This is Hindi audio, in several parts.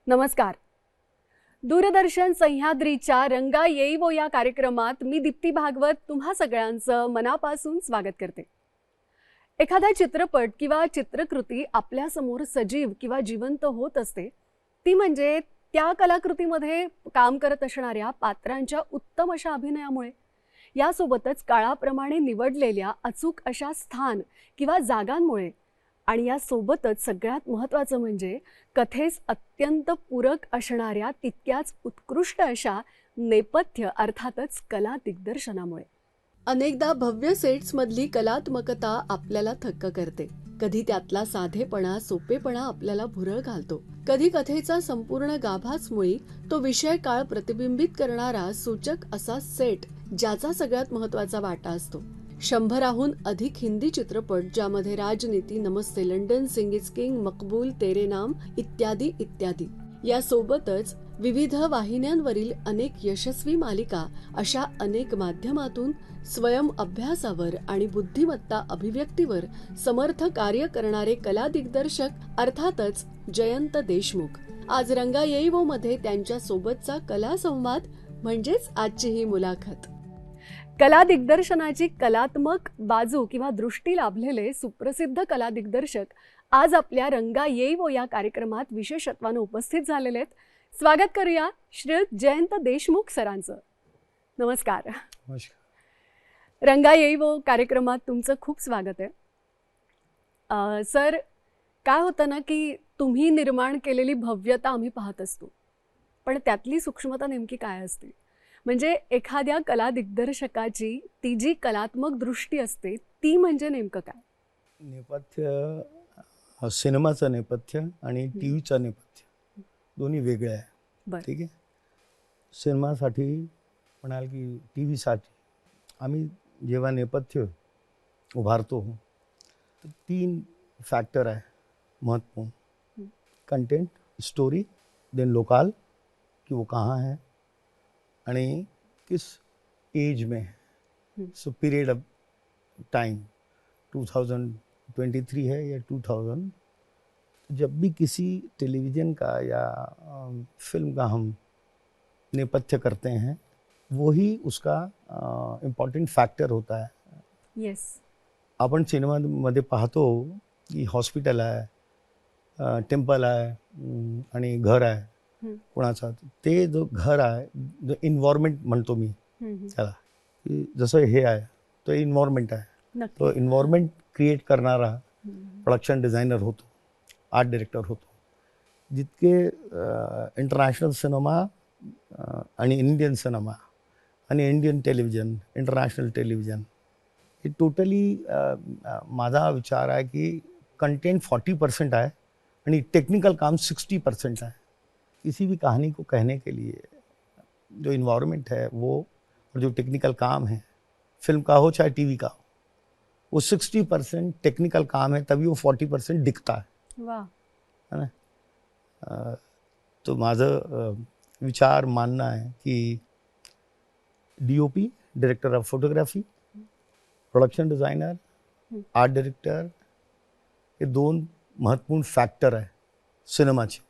नमस्कार. दूरदर्शन सह्याद्रीच्या रंगा येईवो या कार्यक्रमात मी दीप्ती भागवत तुम्हा सगळ्यांचं मनापासून स्वागत करते. एखादा चित्रपट किंवा चित्रकृती आपल्यासमोर सजीव किंवा जिवंत होत असते ती म्हणजे त्या कलाकृतीमध्ये काम करत असणाऱ्या पात्रांच्या उत्तम अशा अभिनयामुळे. यासोबतच काळाप्रमाणे निवडलेल्या अचूक अशा स्थान किंवा जागांमुळे आणि यासोबतच सगळ्यात महत्त्वाचं म्हणजे कथेस अत्यंत पूरक असणाऱ्या तितक्याच उत्कृष्ट अशा नेपथ्य अर्थातच कला दिग्दर्शनामुळे. अनेकदा भव्य सेट्समधली कलात्मकता आपल्याला थक्क करते. कधी त्यातला साधेपणा सोपेपणा आपल्याला भुरळ घालतो. कधी कथेचा संपूर्ण गाभासमुळी तो विषय काळ प्रतिबिंबित करणारा सूचक असा सेट ज्याचा सगळ्यात महत्त्वाचा वाटा असतो. 100हून अधिक हिंदी चित्रपट ज्यामध्ये राजनीती, नमस्ते लंडन, सिंग इज किंग, मकबूल, तेरे नाम इत्यादी इत्यादी. यासोबतच विविध वाहिन्यांवरील अनेक यशस्वी मालिका अशा अनेक माध्यमातून स्वयं अभ्यासावर आणि बुद्धिमत्ता अभिव्यक्तीवर समर्थ कार्य करणारे कला दिग्दर्शक अर्थातच जयंत देशमुख. आज रंगा येईवो मध्ये त्यांच्या सोबतचा कला संवाद म्हणजेच आजची ही मुलाखत. कला दिग्दर्शनाची कलात्मक बाजू किंवा दृष्टी लाभलेले सुप्रसिद्ध कला दिग्दर्शक आज आपल्या रंगा येईवो या कार्यक्रमात विशेषत्वाने उपस्थित झालेले आहेत. स्वागत करूया श्रीयुत जयंत देशमुख सरांचं. नमस्कार. रंगा येईवो कार्यक्रमात तुमचं खूप स्वागत आहे. सर, काय होतं ना की तुम्ही निर्माण केलेली भव्यता आम्ही पाहत असतो, पण त्यातली सूक्ष्मता नेमकी काय असते? म्हणजे एखाद्या कला दिग्दर्शकाची ती जी कलात्मक दृष्टी असते ती म्हणजे नेमकं काय? नेपथ्य सिनेमाचं नेपथ्य आणि टी व्हीचं नेपथ्य दोन्ही वेगळे आहे. ठीक आहे. सिनेमासाठी म्हणाल की टी व्हीसाठी आम्ही जेव्हा नेपथ्य उभारतो तर 3 फॅक्टर आहे महत्वपूर्ण. कंटेंट, स्टोरी, देन लोकाल कि वो कहाँ है आणि किस एज में है. सो पीरियड ऑफ टाइम 2023 है या 2000. जब भी किसी टेलीविज़न का या फिल्म का हम नेपथ्य करते हैं वही उसका इम्पॉर्टंट फॅक्टर होता है. येस. आपण सिनेमामध्ये पाहतो की हॉस्पिटल आहे, टेम्पल आहे आणि घर आहे कोणाचा. ते जो घर आहे, जो इन्व्हायरमेंट म्हणतो मी त्याला, की जसं हे आहे तो इन्व्हायरमेंट आहे. तो इन्व्हायरमेंट क्रिएट करणारा प्रोडक्शन डिझायनर होतो, आर्ट डायरेक्टर होतो. जितके इंटरनॅशनल सिनेमा आणि इंडियन सिनेमा आणि इंडियन टेलिव्हिजन, इंटरनॅशनल टेलिव्हिजन, हे टोटली माझा विचार आहे की कंटेंट 40% है आणि टेक्निकल काम 60% है. किसी भी कहानी को कहने के लिए जो इन्वायरमेंट है वो और जो टेक्निकल काम है, फिल्म का हो चाहे टीवी का हो, वो 60% टेक्निकल काम है, तभी वो 40% दिखता है. वाह. है ना. तो माझं विचार मानना है कि DOP, director of photography, production designer, art director, हे 2 महत्त्वपूर्ण फॅक्टर आहे सिनेमाचे.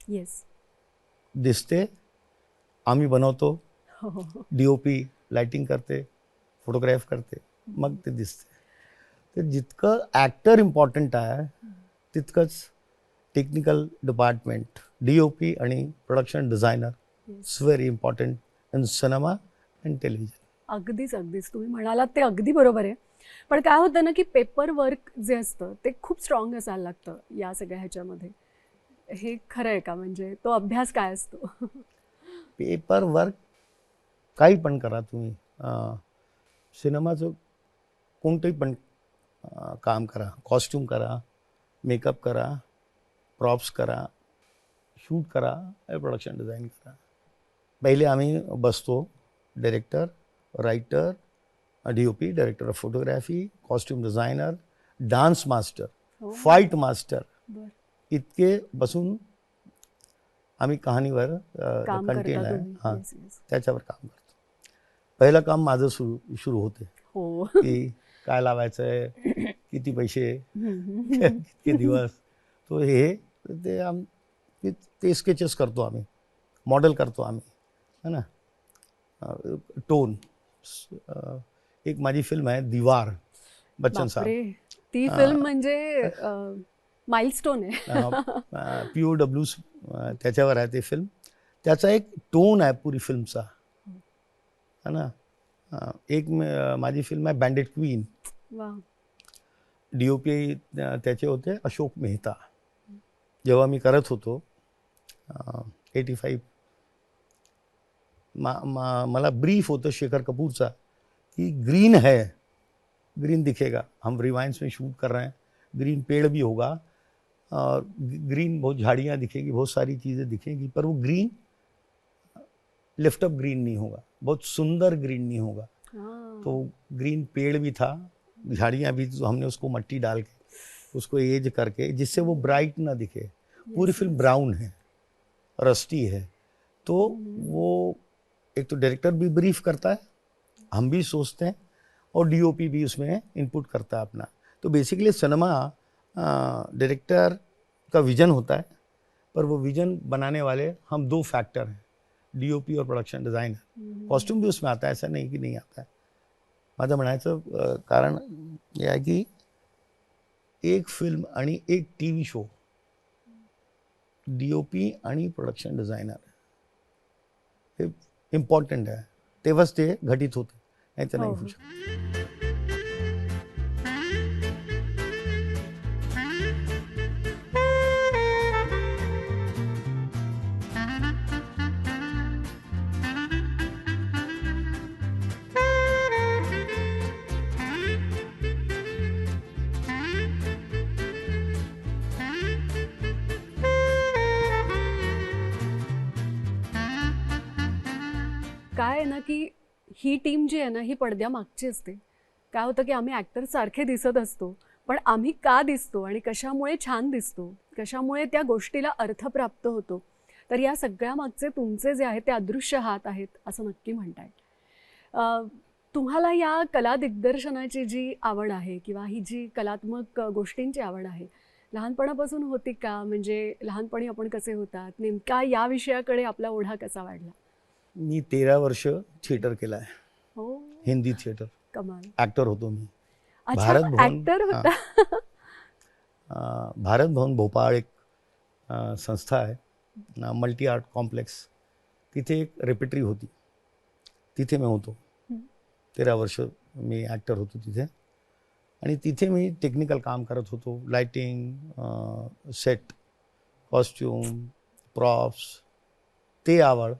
येस. दिसते, आम्ही बनवतो, DOP लाइटिंग करते, फोटोग्राफ करते, मग ते दिसते. तर जितकं ॲक्टर इम्पॉर्टंट आहे तितकंच टेक्निकल डिपार्टमेंट, DOP आणि production designer it's very important in cinema and television. अगदीच अगदीच तुम्ही म्हणालात ते अगदी बरोबर आहे. पण काय होतं ना की पेपर वर्क जे असतं ते खूप स्ट्रॉंग असायला लागतं या सगळ्या ह्याच्यामध्ये. हे खरं आहे का? म्हणजे तो अभ्यास काय असतो? पेपर वर्क काही पण करा तुम्ही, सिनेमाचं कोणतंही पण काम करा, कॉस्ट्यूम करा, मेकअप करा, प्रॉप्स करा, शूट करा प्रोडक्शन डिझाईन करा. पहिले आम्ही बसतो, director, writer, DOP, director of photography, costume designer, dance master, हो. फाईट मास्टर, बर. इतके बसून आम्ही कहाणीवर काम कंटेन करता आहे तुम्ही. हां Yes, yes. त्याच्यावर काम करतो. पहिलं काम माझं सुरू होते हो. की काय लावायचं आहे, किती पैसे, हम्म. किती दिवस, तो हे ते ते स्केचेस करतो आम्ही, मॉडेल करतो आम्ही, है ना. टोन, एक माझी फिल्म आहे दीवार, बच्चन साहब, बापरे, ती फिल्म म्हणजे माइलस्टोन आहे. POW त्याच्यावर आहे ते फिल्म. त्याचा एक टोन आहे पुरी फिल्मचा, है ना. एक माझी फिल्म आहे बँडेड क्वीन, वा. DOP त्याचे होते अशोक मेहता. जेव्हा मी करत होतो 85 मला ब्रीफ होतं शेखर कपूरचा कि ग्रीन है, ग्रीन दिखेगा, हम रिवाइंस में शूट कर रहे हैं, ग्रीन पेड़ भी होगा और ग्रीन बहुत झाड़ियाँ दिखेगी, बहुत सारी चीज़ें दिखेंगी, पर वो ग्रीन लिफ्ट अप ग्रीन नहीं होगा, बहुत सुंदर ग्रीन नहीं होगा. तो ग्रीन पेड़ भी था, झाड़ियाँ भी, तो हमने उसको मट्टी डाल के उसको एज करके जिससे वो ब्राइट ना दिखे. पूरी फिल्म ब्राउन है, रस्टी है. तो वो एक तो डायरेक्टर भी ब्रीफ करता है, हम भी सोचते हैं, और DOP भी उसमें इनपुट करता है अपना. तो बेसिकली सिनेमा डायरेक्टर का विजन होता है, पर वो विजन बनाने वाले हम दो फैक्टर हैं, DOP और प्रोडक्शन डिझायनर. कॉस्ट्यूम भी उसमें आता है, ऐसा नहीं कि नहीं आता है. माझं म्हणायचं कारण हे आहे की एक फिल्म आणि एक TV शो, DOP आणि प्रोडक्शन डिझायनर हे इम्पॉर्टंट आहे. तेव्हाच ते घटित होते, नाही तर नाही होऊ शकत. काय आहे ना की ही टीम जी आहे ना ही पडद्यामागची असते. काय होतं की आम्ही ॲक्टर सारखे दिसत असतो, पण आम्ही का दिसतो आणि कशामुळे छान दिसतो, कशामुळे त्या गोष्टीला अर्थ प्राप्त होतो, तर या सगळ्या मागचे तुमचे जे आहेत ते अदृश्य हात आहेत असं नक्की म्हणताय. तुम्हाला या कला दिग्दर्शनाची जी आवड आहे किंवा ही जी कलात्मक गोष्टींची आवड आहे, लहानपणापासून होती का? म्हणजे लहानपणी आपण कसे होतात, नेमका या विषयाकडे आपला ओढा कसा वाढला? मी 13 वर्ष थिएटर केलं आहे, हो, हिंदी थिएटर. कमाल. ॲक्टर होतो मी. अच्छा, भारत भवन, ॲक्टर हां, होता. भारत भवन भोपाळ एक संस्था आहे, मल्टी आर्ट कॉम्प्लेक्स. तिथे एक रेपेटरी होती, तिथे मी होतो. 13 वर्ष मी ॲक्टर होतो तिथे. आणि तिथे मी टेक्निकल काम करत होतो, लाइटिंग, सेट, कॉस्ट्यूम, प्रॉप्स. ते आवड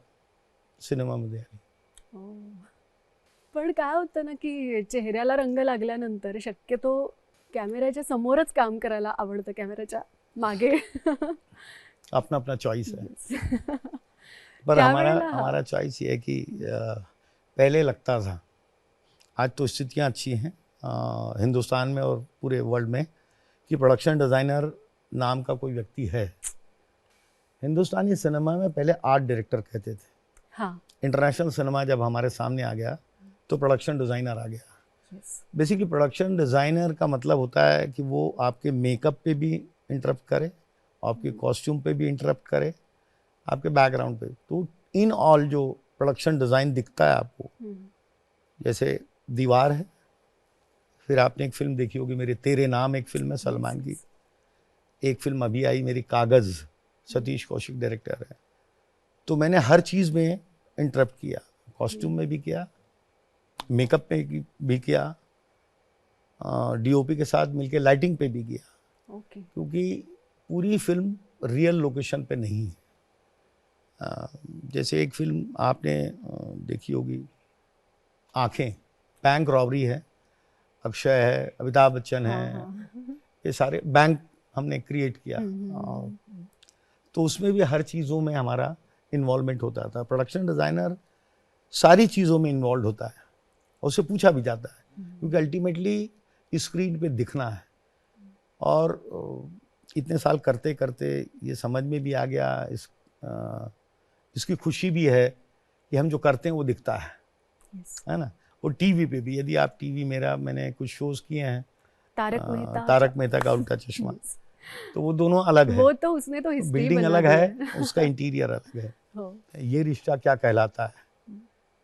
सिनेमामध्ये आली. हो. पण काय होतं ना की चेहऱ्याला रंग लागल्यानंतर शक्यतो कॅमेऱ्याच्या समोरच काम करायला आवडतं, कॅमेऱ्याच्या मागे. अपना अपना चॉइस है. पर हमारा त्यावेळेला हमारा चॉइस ये है कि पहले लगता था, आज तो स्थितियाँ अच्छी हैं हिंदुस्तान में और पूरे वर्ल्ड में कि प्रोडक्शन डिज़ाइनर नाम का कोई व्यक्ति है. हिंदुस्तानी सिनेमा में पहले आर्ट डायरेक्टर कहते थे. हाँ, इंटरनेशनल सिनेमा जब हमारे सामने आ गया तो प्रोडक्शन डिज़ाइनर आ गया. यस. बेसिकली प्रोडक्शन डिज़ाइनर का मतलब होता है कि वो आपके मेकअप पे भी इंटरप्ट करे, आपके कॉस्ट्यूम पे भी इंटरप्ट करे, आपके बैकग्राउंड पे. तो इन ऑल जो प्रोडक्शन डिज़ाइन दिखता है आपको, जैसे दीवार है, फिर आपने एक फिल्म देखी होगी मेरे तेरे नाम, एक फिल्म है सलमान की. एक फिल्म अभी आई मेरी कागज़, सतीश कौशिक डायरेक्टर है. तो मैंने हर चीज़ में इंटरप्ट किया, कॉस्ट्यूम में भी किया, मेकअप में भी किया, DOP के साथ मिलके लाइटिंग पे भी किया. ओके. क्योंकि पूरी फिल्म रियल लोकेशन पे नहीं है. जैसे एक फिल्म आपने देखी होगी, आँखें, बैंक रॉबरी है, अक्षय है, अमिताभ बच्चन है, हाँ, हाँ. ये सारे बैंक हमने क्रिएट किया. तो उसमें भी हर चीज़ों में हमारा इन्वॉल्वमेंट होता था। प्रोडक्शन डिज़ाइनर सारी चीज़ों में इन्वॉल्व होता है और उससे पूछा भी जाता है, क्योंकि अल्टीमेटली स्क्रीन पे दिखना है। और इतने साल करते करते ये समझ में भी आ गया, इसकी खुशी भी है कि हम जो करते हैं वो दिखता है ना। और टीवी पे भी, यदि आप टीवी, मैंने कुछ शोज किए हैं, तारक मेहता का उल्टा चश्मा, तो वो दोनों अलग है। वो तो उसने तो हिस्ट्री बिल्डिंग बना अलग दी है, उसका इंटीरियर अलग है। ये रिश्ता क्या कहलाता है,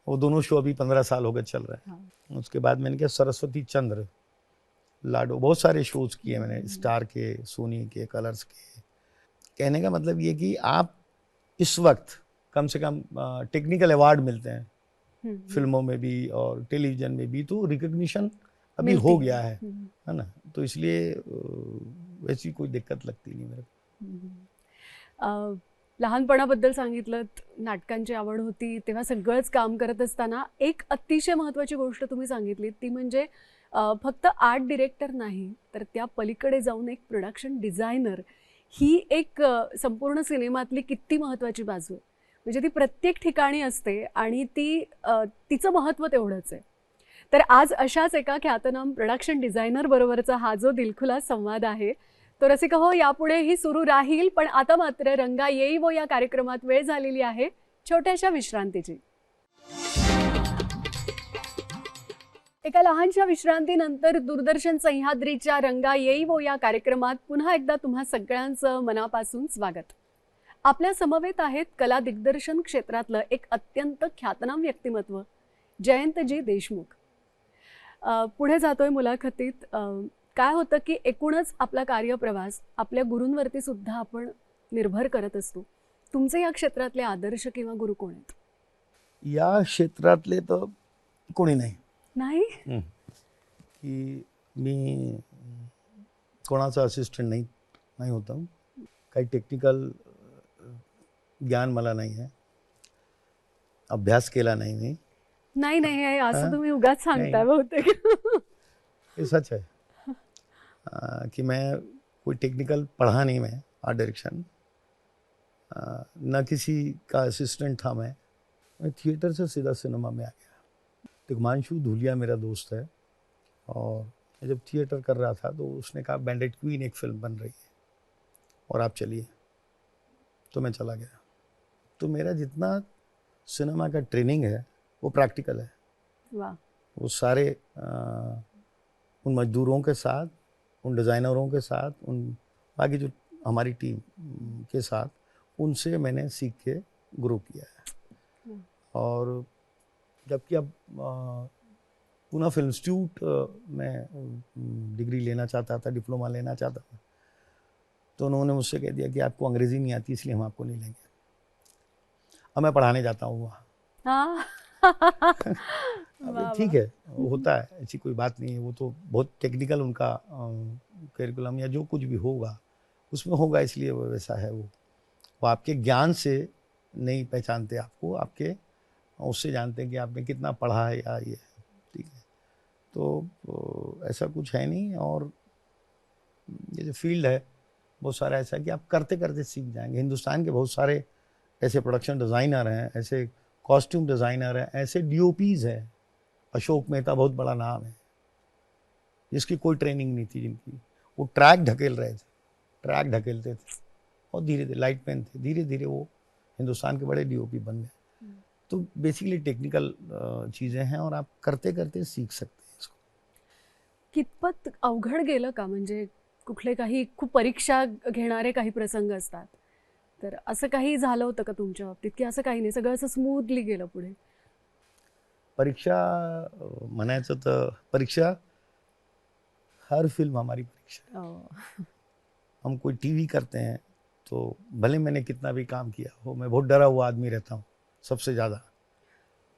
वो दोनों शो अभी 15 साल हो गए चल रहे हैं। उसके बाद मैंने किया सरस्वती चंद्र, लाडो, बहुत सारे शोज किए मैंने, स्टार के, सोनी के, कलर्स के। कहने का मतलब ये कि आप इस वक्त कम से कम टेक्निकल अवार्ड मिलते हैं फिल्मों में भी और टेलीविजन में भी, तो रिकग्निशन अभी हो गया है ना। तो इसलिए वैसी कोई दिक्कत लगती नहीं मेरे को। लहानपणाबद्दल सांगितलं, नाटकांची आवड होती तेव्हा सगळंच काम करत असताना एक अतिशय महत्त्वाची गोष्ट तुम्ही सांगितली, ती म्हणजे फक्त आर्ट डिरेक्टर नाही तर त्या पलीकडे जाऊन एक प्रोडक्शन डिझायनर ही एक संपूर्ण सिनेमातली किती महत्त्वाची बाजू आहे. म्हणजे ती प्रत्येक ठिकाणी असते आणि तिचं महत्त्व तेवढंच आहे. तर आज अशाच एका ख्यातनाम प्रोडक्शन डिझायनर बरोबरचा हा जो दिलखुलास संवाद आहे तो रसिका हो यापुढेही सुरू राहील. पण आता मात्र रंगा येई वो या कार्यक्रमात वेळ झालेली आहे छोट्याशा विश्रांतीची. एका लहानशा विश्रांतीनंतर दूरदर्शन सह्याद्रीच्या रंगा येई वो या कार्यक्रमात पुन्हा एकदा तुम्हा सगळ्यांचं मनापासून स्वागत. आपल्या समवेत आहेत कला दिग्दर्शन क्षेत्रातलं एक अत्यंत ख्यातनाम व्यक्तिमत्व जयंतजी देशमुख. पुढे जातोय मुलाखतीत. काय होतं की एकूणच आपला कार्यप्रवास आपल्या गुरूंवरती सुद्धा आपण निर्भर करत असतो. तुमचे या क्षेत्रातले आदर्श किंवा गुरु कोण आहेत? या क्षेत्रातले तर कोणी नाही. नाही की मी कोणाचा असिस्टंट नाही होता. काही टेक्निकल ज्ञान मला नाही आहे, अभ्यास केला नाही मी. नाही नाही हे असं तुम्ही उगाच सांगताय बहुतेक. ये सच है कि मैं कोई टेक्निकल पढ़ा नहीं, मैं आर्ट डायरेक्शन न किसी का असिस्टेंट था। मैं थिएटर से सीधा सिनेमा में आ गया। दिग्मांशु धूलिया मेरा दोस्त है और मैं जब थिएटर कर रहा था तो उसने कहा बैंडेड क्वीन एक फिल्म बन रही है और आप चलिए, तो मैं चला गया। तो मेरा जितना सिनेमा का ट्रेनिंग है वो प्रैक्टिकल है। वाह. वो सारे उन मजदूरों के साथ, उन डिज़ाइनरों के साथ, उन बाकी जो हमारी टीम के साथ, उनसे मैंने सीख के ग्रो किया है। और जबकि अब पूना फिल्म इंस्टीट्यूट में डिग्री लेना चाहता था, डिप्लोमा लेना चाहता था, तो उन्होंने मुझसे कह दिया कि आपको अंग्रेज़ी नहीं आती इसलिए हम आपको नहीं लेंगे। अब मैं पढ़ाने जाता हूँ वहाँ। अब ठीक है, होता है, ऐसी कोई बात नहीं है। वो तो बहुत टेक्निकल उनका करिकुलम या जो कुछ भी होगा उसमें होगा, इसलिए वो वैसा है। वो आपके ज्ञान से नहीं पहचानते आपको, आपके उससे जानते हैं कि आपने कितना पढ़ा है या ये, ठीक है। तो ऐसा कुछ है नहीं। और ये जो फील्ड है बहुत सारा ऐसा है कि आप करते करते सीख जाएंगे। हिंदुस्तान के बहुत सारे ऐसे प्रोडक्शन डिज़ाइनर हैं, ऐसे कॉस्ट्यूम डिज़ाइनर हैं, ऐसे डीओपीज़ हैं। अशोक मेहता बहुत बड़ा नाम है, जिसकी कोई ट्रेनिंग नहीं थी, जिनकी वो ट्रैक ढकेल रहे थे, ट्रैक ढकेलते थे और धीरे धीरे लाइट मैन थे, धीरे धीरे वो हिंदुस्तान के बड़े डीओपी बन गए। तो बेसिकली टेक्निकल चीज़ें हैं और आप करते करते सीख सकते हैं इसको. कितपत अवघड गेलं का? म्हणजे कुठले काही खूप परीक्षा घेणारे काही प्रसंग असतात, तर असं काही झालं होतं का तुमच्या बाबतीत की असं काही नाही, सगळं असं स्मूथली गेलं पुढे? परीक्षा म्हणायचं तर परीक्षा, हर फिल्म हमारी परीक्षा है. हम कोई टीवी करते हैं तो भले मैंने कितना भी काम किया हो, मैं बहुत डरा हुआ आदमी रहता हूँ सबसे ज़्यादा.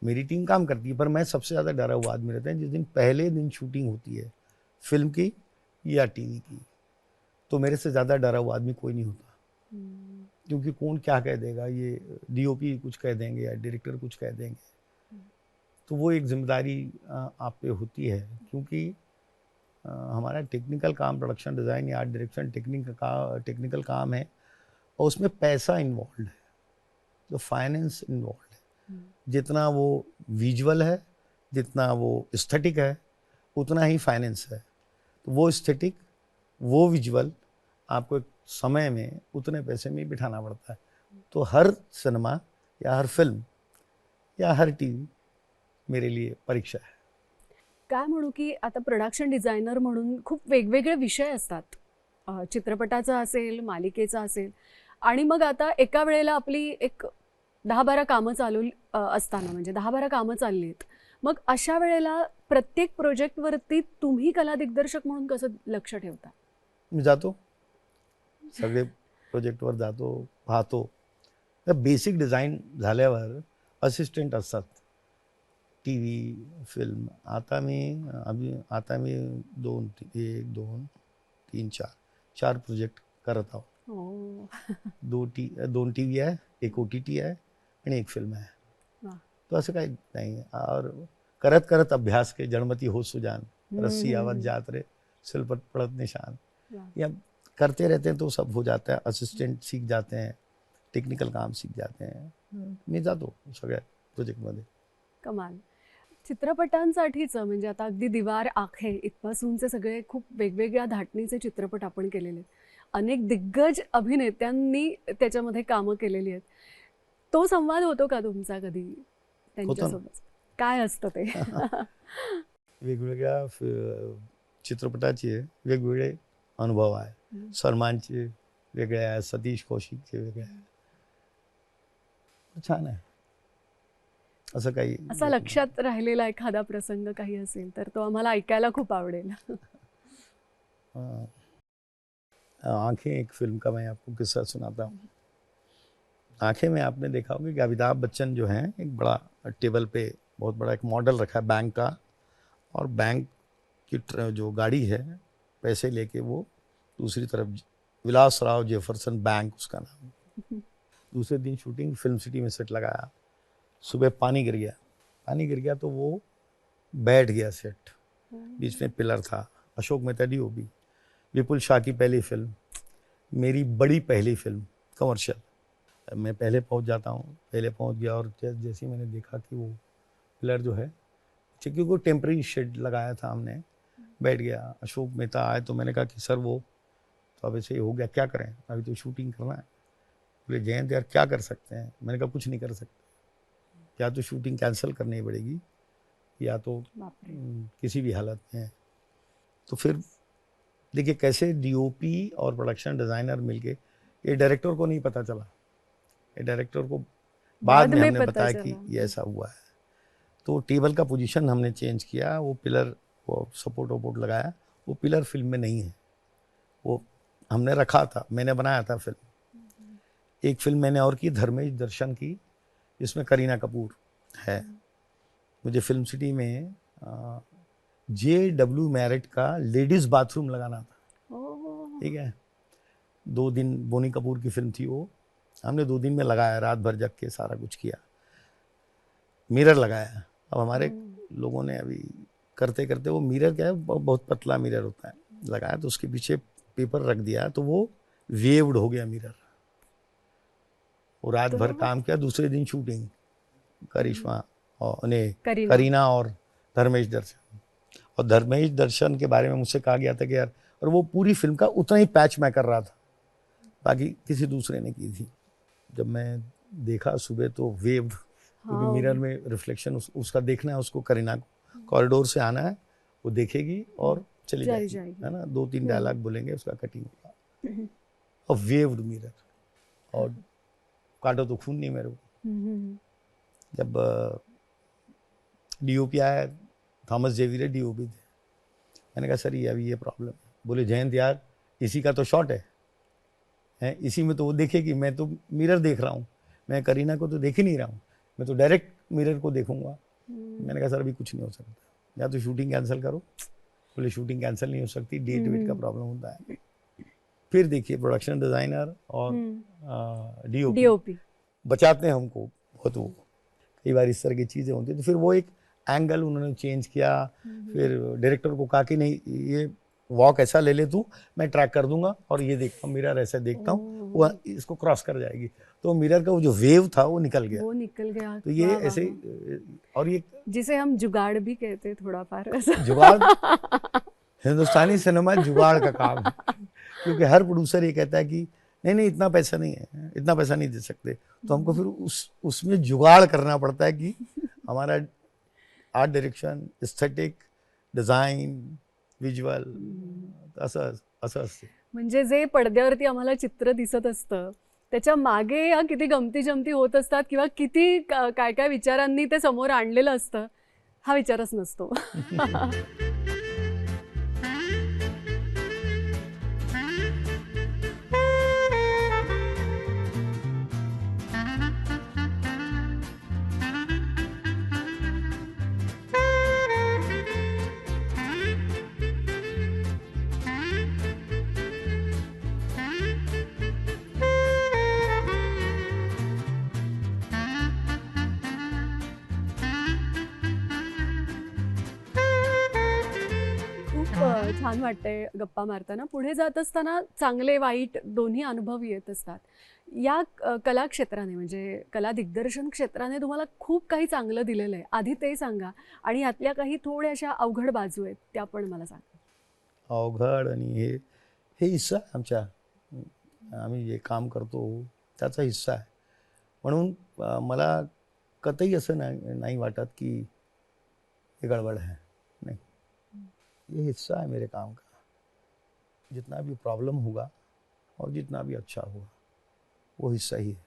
मेरी टीम काम करती है पर मैं सबसे ज़्यादा डरा हुआ आदमी रहता है. जिस दिन पहले दिन शूटिंग होती है फिल्म की या टीवी की, तो मेरे से ज़्यादा डरा हुआ आदमी कोई नहीं होता. क्योंकि कौन क्या कह देगा, ये डीओपी कुछ कह देंगे या डायरेक्टर कुछ कह देंगे, तो वो एक जिम्मेदारी आप पे होती है. क्योंकि हमारा टेक्निकल काम, प्रोडक्शन डिज़ाइन या आर्ट डायरेक्शन टेक्निकल काम है. और उसमें पैसा इन्वॉल्व है, तो फाइनेंस इन्वॉल्व है। जितना वो विजुअल है, जितना वो एस्थेटिक है, उतना ही फाइनेंस है। तो वो एस्थेटिक, वो विजुअल आपको एक समय में उतने पैसे में बिठाना पड़ता है। तो हर सिनेमा या हर फिल्म या हर टीव्ही मेरे लिए परीक्षा है। काय म्हणू की आता प्रोडक्शन डिझायनर म्हणून खूप वेगवेगळे विषय असतात. चित्रपटाचा असेल, मालिकेचा असेल आणि मग आता एका वेळेला आपली एक 10-12 कामं चालू असताना म्हणजे 10-12 कामं चालली आहेत. मग अशा वेळेला प्रत्येक प्रोजेक्टवरती तुम्ही कला दिग्दर्शक म्हणून कसं लक्ष ठेवता? मी जातो, सगळे प्रोजेक्टवर जातो, पाहतो. तर बेसिक डिझाईन झाल्यावर असिस्टंट असतात. TV, film. आता मी 1, 2, 3, 4 प्रोजेक्ट करत आहोत. हो. 2 टीव्ही आहे, 1 OTT आहे आणि 1 फिल्म आहे. वाह! तो असं काही नाही. और करत करत अभ्यास के जड़मती हो सुजान, रस्सी आवत जात रे, सिल पर पड़त निशान. वाह! या करते रहते हैं तो सब हो जाता है. असिस्टेंट सीख जाते हैं, टेक्निकल काम सीख जाते हैं. मी जातो सगळ्या प्रोजेक्टमध्ये. कमाल. चित्रपटांसाठीचं म्हणजे आता अगदी दीवार आखे इथपासूनचे सगळे खूप वेगवेगळ्या धाटणीचे चित्रपट आपण केलेले आहेत. अनेक दिग्गज अभिनेत्यांनी त्याच्यामध्ये कामं केलेली आहेत. तो संवाद होतो का तुमचा कधी होतो ना. त्यांच्यासोबत? काय असतं ते? वेगवेगळ्या चित्रपटाचे वेगवेगळे अनुभव आहे. सलमानचे वेगळे आहे, सतीश कौशिकचे वेगळे आहे. छान आहे. असं काही असा लक्षात राहिलेला एखादा प्रसंग काही असेल तर तो आम्हाला ऐकायला खूप आवडेल. आंखें एक फिल्म का मैं आपको किस्सा सुनाता हूँ. आंखें में आपने देखा होगा कि अमिताभ बच्चन जो हैं, एक बड़ा टेबल पे बहुत बड़ा एक मॉडल रखा है बैंक का, और बैंक की जो गाड़ी है, पैसे लेके वो दूसरी तरफ, विलासराव जेफरसन बैंक उसका नाम. दूसरे दिन शूटिंग फिल्म सिटी में सेट लगाया. सुबह पानी गिर गया तो वो बैठ गया सेट. बीच में पिलर था. अशोक मेहता DOP. विपुल शाह की पहली फिल्म, मेरी बड़ी पहली फिल्म कमर्शियल. मैं पहले पहुंच जाता हूँ, पहले पहुंच गया और जैसे ही मैंने देखा कि वो पिलर जो है, क्योंकि वो टेम्पररी शेड लगाया था हमने, बैठ गया. अशोक मेहता आए तो मैंने कहा कि सर वो तो अब ऐसे हो गया, क्या करें, अभी तो शूटिंग करना है. बोले जयंत यार क्या कर सकते हैं. मैंने कहा कुछ नहीं कर सकते, या तो शूटिंग कैंसिल करनी पड़ेगी या तो किसी भी हालत में. तो फिर देखिए कैसे DOP और प्रोडक्शन डिज़ाइनर मिलके, ये डायरेक्टर को नहीं पता चला, ये डायरेक्टर को बाद में हमने बताया कि ये ऐसा हुआ है. तो टेबल का पोजीशन हमने चेंज किया, वो पिलर, वो सपोर्ट वपोर्ट लगाया, वो पिलर फिल्म में नहीं है, वो हमने रखा था, मैंने बनाया था फिल्म. एक फिल्म मैंने और की, धर्मेश दर्शन की, जिसमें करीना कपूर है. मुझे फिल्म सिटी में JW मैरिट का लेडीज़ बाथरूम लगाना था. ठीक है. 2 दिन बोनी कपूर की फिल्म थी वो, हमने 2 दिन में लगाया, रात भर जग के सारा कुछ किया. मिरर लगाया. अब हमारे लोगों ने अभी करते करते, वो मिरर क्या है, बहुत पतला मिरर होता है, लगाया तो उसके पीछे पेपर रख दिया तो वो वेव्ड हो गया मिरर. वो रात भर काम किया. दूसरे दिन शूटिंग, करिश्मा और करीना और धर्मेश दर्शन. और धर्मेश दर्शन के बारे में मुझसे कहा गया था कि यार, और वो पूरी फिल्म का उतना ही पैच मैं कर रहा था, बाकी किसी दूसरे ने की थी. जब मैं देखा सुबह तो वेव्ड, क्योंकि मिरर में रिफ्लेक्शन उसका देखना है, उसको करीना को कॉरिडोर से आना है, वो देखेगी और चली जाएगी, है ना. 2-3 डायलॉग बोलेंगे, उसका कटिंग होगा. और वेव्ड मिरर, और काटो तो खून नहीं मेरे को. जब DOP आया, थॉमस जेवियर DOP थे, मैंने कहा सर ये अभी ये प्रॉब्लम है. बोले जयंत यार इसी का तो शॉट है, इसी में तो वो देखेगी, मैं तो मिरर देख रहा हूँ, मैं करीना को तो देख ही नहीं रहा हूँ, मैं तो डायरेक्ट मिरर को देखूंगा. मैंने कहा सर अभी कुछ नहीं हो सकता, या तो शूटिंग कैंसिल करो. बोले शूटिंग कैंसिल नहीं हो सकती, डेट वेट का प्रॉब्लम होता है. फिर देखिए प्रोडक्शन डिज़ाइनर और DOP बचाते हैं हमको बहुत. वो कई बार इस तरह की चीज़ें होती हैं, तो फिर वो एक एंगल उन्होंने चेंज किया. फिर डायरेक्टर को कहा कि नहीं ये वॉक ऐसा ले ले तू, मैं ट्रैक कर दूंगा और ये देखता हूँ, मिरर ऐसा देखता हूँ, वो इसको क्रॉस कर जाएगी, तो मिरर का वो जो वेव था वो निकल गया। वो निकल गया। तो ये वाह, वाह, ऐसे वाह। और ये जिसे हम जुगाड़ भी कहते हैं थोड़ा फार ऐसा। जुगाड़, हिंदुस्तानी सिनेमा जुगाड़ का काम है, क्योंकि हर प्रोड्यूसर ये कहता है कि नहीं नहीं इतना पैसा नहीं है, इतना पैसा नहीं दे सकते, तो हमको फिर उसमें जुगाड़ करना पड़ता है कि हमारा art direction, aesthetic, design, visual असं असं असते. म्हणजे जे पडद्यावरती आम्हाला चित्र दिसत असतं त्याच्या मागे या किती गमती जमती होत असतात किंवा किती काय काय विचारांनी ते समोर आणलेलं असतं हा विचारच नसतो. खूप छान वाटतंय गप्पा मारताना. पुढे जात असताना चांगले वाईट दोन्ही अनुभव येत असतात. या कला क्षेत्राने म्हणजे कला दिग्दर्शन क्षेत्राने तुम्हाला खूप काही चांगलं दिलेलं आहे. आधी ते सांगा आणि यातल्या काही थोड्याशा अवघड बाजू आहेत त्या पण मला सांगा. अवघड आणि हे हिस्सा आहे आमच्या, आम्ही जे काम करतो त्याचा हिस्सा आहे. म्हणून मला कतई असं नाही वाटत की ये गड़बड़ है, नहीं, ये हिस्सा है मेरे काम का. जितना भी प्रॉब्लम होगा और जितना भी अच्छा होगा वो हिस्सा ही है.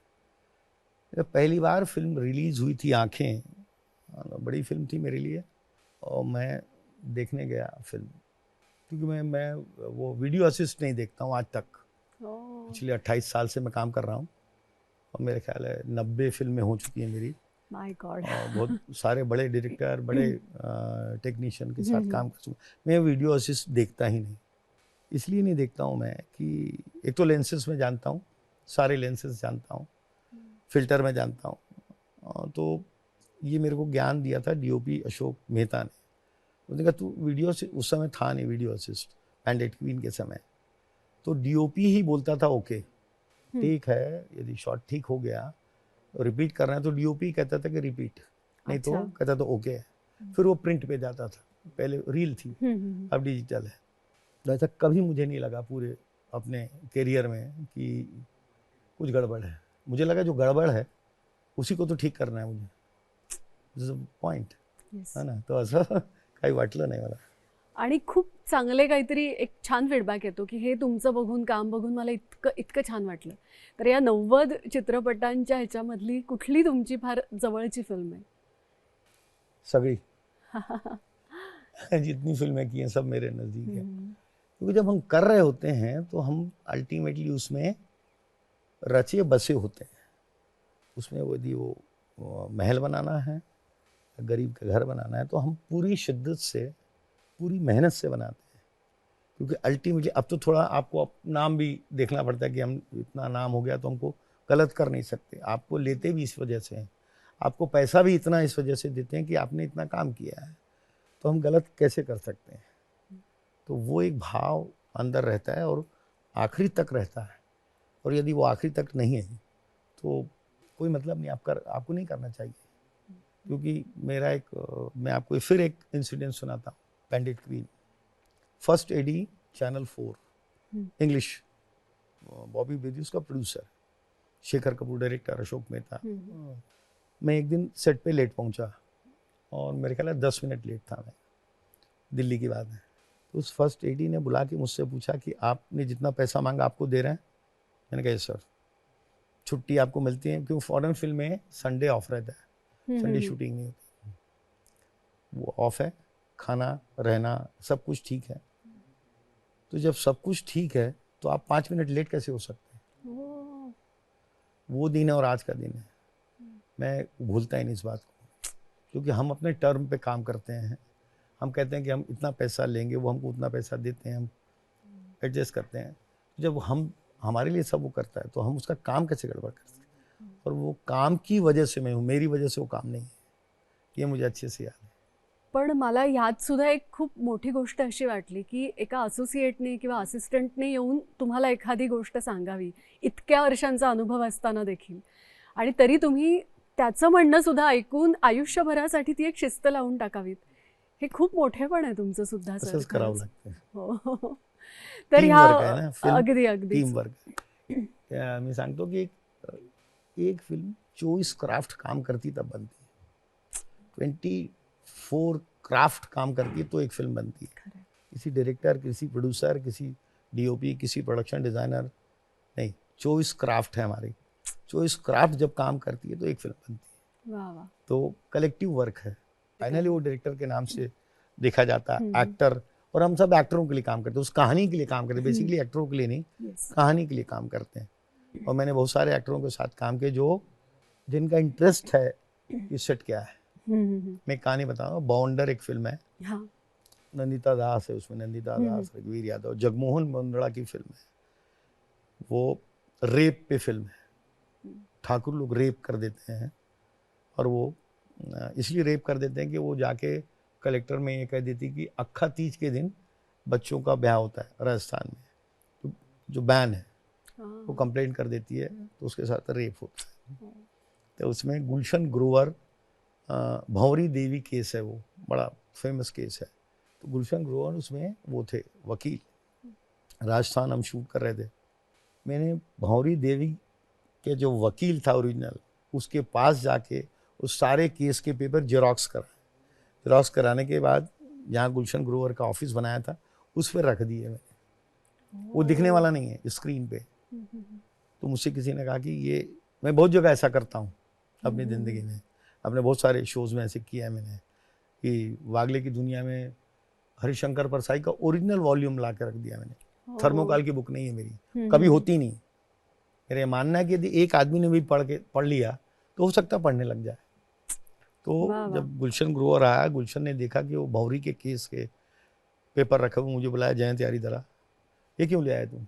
जब पहली बार फिल्म रिलीज़ हुई थी आँखें, बड़ी फिल्म थी मेरे लिए, और मैं देखने गया फिल्म, क्योंकि मैं वो वीडियो असिस्ट नहीं देखता हूँ आज तक. पिछले 28 साल से मैं काम कर रहा हूँ और मेरे ख्याल है 90 फिल्में हो चुकी हैं मेरी. My God. और बहुत सारे बड़े डायरेक्टर, बड़े टेक्नीशियन के साथ काम कर चुका. मैं वीडियो असिस्ट देखता ही नहीं. इसलिए नहीं देखता हूँ मैं कि एक तो लेंसेज में जानता हूँ, सारे लेंसेज जानता हूँ, फिल्टर में जानता हूँ. तो ये मेरे को ज्ञान दिया था डीओपी अशोक मेहता ने. उसने कहा तू वीडियो से, उस समय था नहीं वीडियो असिस्ट, पैंडेट क्वीन के समय, तो डीओपी ही बोलता था ओके ठीक है, यदि शॉट ठीक हो गया रिपीट करना है तो डीओपी कहता था कि रिपीट, नहीं तो कहता था ओके. फिर वो प्रिंट पे जाता था. पहले रील थी, अब डिजिटल है. तो ऐसा कभी मुझे नहीं लगा पूरे अपने करियर में कि कुछ गड़बड़ है. मुझे लगा जो गड़बड़ है उसी को तो ठीक करना है मुझे, पॉइंट है ना. तो असं काही वाटलं नाही मला. आणि खूप चांगले काहीतरी एक छान फीडबॅक येतो की हे तुमचं बघून काम बघून मला इतकं छान वाटलं. तर या 90 चित्रपटांच्या ह्याच्यामधली कुठली तुमची फार जवळची फिल्म आहे? सगळी. जितनी फिल्में की हैं सब मेरे नज़दीक है, क्योंकि जब हम कर रहे होते हैं तो हम अल्टीमेटली उसमें रचे बसे होते हैं. उसमें यदि वो महल बनाना है, गरीब का घर बनाना है, तो हम पूरी शिद्दत से, पूरी मेहनत से बनाते हैं. क्योंकि अल्टीमेटली अब तो थोड़ा आपको नाम भी देखना पड़ता है कि हम इतना नाम हो गया तो हमको गलत कर नहीं सकते. आपको लेते भी इस वजह से हैं, आपको पैसा भी इतना इस वजह से देते हैं कि आपने इतना काम किया है, तो हम गलत कैसे कर सकते हैं. तो वो एक भाव अंदर रहता है और आखिरी तक रहता है. और यदि वो आखिरी तक नहीं है तो कोई मतलब नहीं, आपको नहीं करना चाहिए. क्योंकि मेरा मैं आपको फिर एक इंसिडेंट सुनाता हूँ. Bandit Queen, first AD channel 4 English, Bobby Bedi उसका प्रोड्यूसर, शेखर कपूर डायरेक्टर, अशोक मेहता. मैं एक दिन सेट पे लेट पहुंचा और मेरे ख्याल है 10 मिनट लेट था मैं, दिल्ली की बात है. तो उस फर्स्ट एडी ने बुला के मुझसे पूछा कि आपने जितना पैसा मांगा आपको दे रहे हैं. मैंने कहा सर, छुट्टी आपको मिलती है, क्यों फॉरेन फिल्म में संडे ऑफ रहता है, संडे शूटिंग नहीं होती, वो ऑफ है, खाना रहना सब कुछ ठीक है. तो जब सब कुछ ठीक है तो आप 5 मिनट लेट कैसे हो सकते हैं. वो दिन है और आज का दिन है, मैं भूलता ही नहीं इस बात को. क्योंकि हम अपने टर्म पे काम करते हैं, हम कहते हैं कि हम इतना पैसा लेंगे, वो हमको उतना पैसा देते हैं, हम एडजस्ट करते हैं. जब हमारे लिए सब वो करता है तो हम उसका काम कैसे गड़बड़ कर सकते हैं. और वो काम की वजह से मैं हूँ, मेरी वजह से वो काम नहीं है, ये मुझे अच्छे से याद है. पण मला ह्यात सुद्धा एक खूप मोठी गोष्ट अशी वाटली की एका असोसिएटने किंवा असिस्टंटने येऊन तुम्हाला एखादी गोष्ट सांगावी इतक्या वर्षांचा अनुभव असताना देखील, आणि तरी तुम्ही त्याचं म्हणणं सुद्धा ऐकून आयुष्यभरासाठी ती एक शिस्त लावून टाकावीत. हे खूप मोठेपण आहे तुमचं सुद्धा सर. तसंच करावं लागतं. हो. तर टीम ह्या वर्क आहे ना फिल्म. अगदी अगदीच. Team work. मी सांगतो की एक फिल्म 24 क्राफ्ट काम करती तब बनती है. 24 क्राफ्ट काम करती है तो एक फिल्म बनती है. खरं. किसी डायरेक्टर, किसी प्रोड्यूसर, किसी डीओपी, किसी प्रोडक्शन डिजाइनर नहीं, 24 क्राफ्ट है हमारी. 24 क्राफ्ट जब काम करती है तो एक फिल्म बनती है. वाह वाह. तो कलेक्टिव वर्क है. फाइनली वो डायरेक्टर के नाम से देखा जाता है, एक्टर, और हम सब एक्टरों के लिए काम करते हैं, उस कहानी के लिए काम करते हैं. बेसिकली एक्टरों के लिए नहीं, Yes. कहानी के लिए काम करते हैं. और मैंने बहुत सारे एक्टरों के साथ काम किया जो जिनका इंटरेस्ट है कि सेट क्या है. मैं एक कहानी बताऊँ. बाउंडर एक फिल्म है, हाँ. नंदिता दास है उसमें. नंदिता दास, रघुवीर यादव, जगमोहन मुंदड़ा की फिल्म है. वो रेप पे फिल्म है. ठाकुर लोग रेप कर देते हैं, और वो इसलिए रेप कर देते हैं कि वो जाके कलेक्टर में ये कह देती कि अक्खा तीज के दिन बच्चों का ब्याह होता है राजस्थान में, तो जो बैन है वो कंप्लेंट कर देती है, तो उसके साथ रेप होता है. तो उसमें गुलशन ग्रोवर, भंवरी देवी केस है, वो बड़ा फेमस केस है. तो गुलशन ग्रोवर उसमें वो थे वकील. राजस्थान हम शूट कर रहे थे. मैंने भंवरी देवी के जो वकील था ओरिजिनल, उसके पास जाके उस सारे केस के पेपर जेरोक्स कराए. जेरोक्स कराने के बाद जहाँ गुलशन ग्रोवर का ऑफिस बनाया था उस पर रख दिए मैंने. वो दिखने वाला नहीं है स्क्रीन पे. तो मुझसे किसी ने कहा कि ये, मैं बहुत जगह ऐसा करता हूँ अपनी ज़िंदगी में, अपने बहुत सारे शोज़ में ऐसे किया है मैंने, कि वागले की दुनिया में हरिशंकर परसाई का ओरिजिनल वॉल्यूम ला के रख दिया मैंने. थर्मोकाल की बुक नहीं है मेरी, कभी होती नहीं. मेरा मानना है कि यदि एक आदमी ने भी पढ़ लिया तो हो सकता है पढ़ने लग जाए. तो जब गुलशन ग्रोवर आया, गुलशन ने देखा कि वो भौरी के केस के पेपर रखे हुए, मुझे बुलाया, जयंत यारी दरा, ये क्यों ले आए तुम?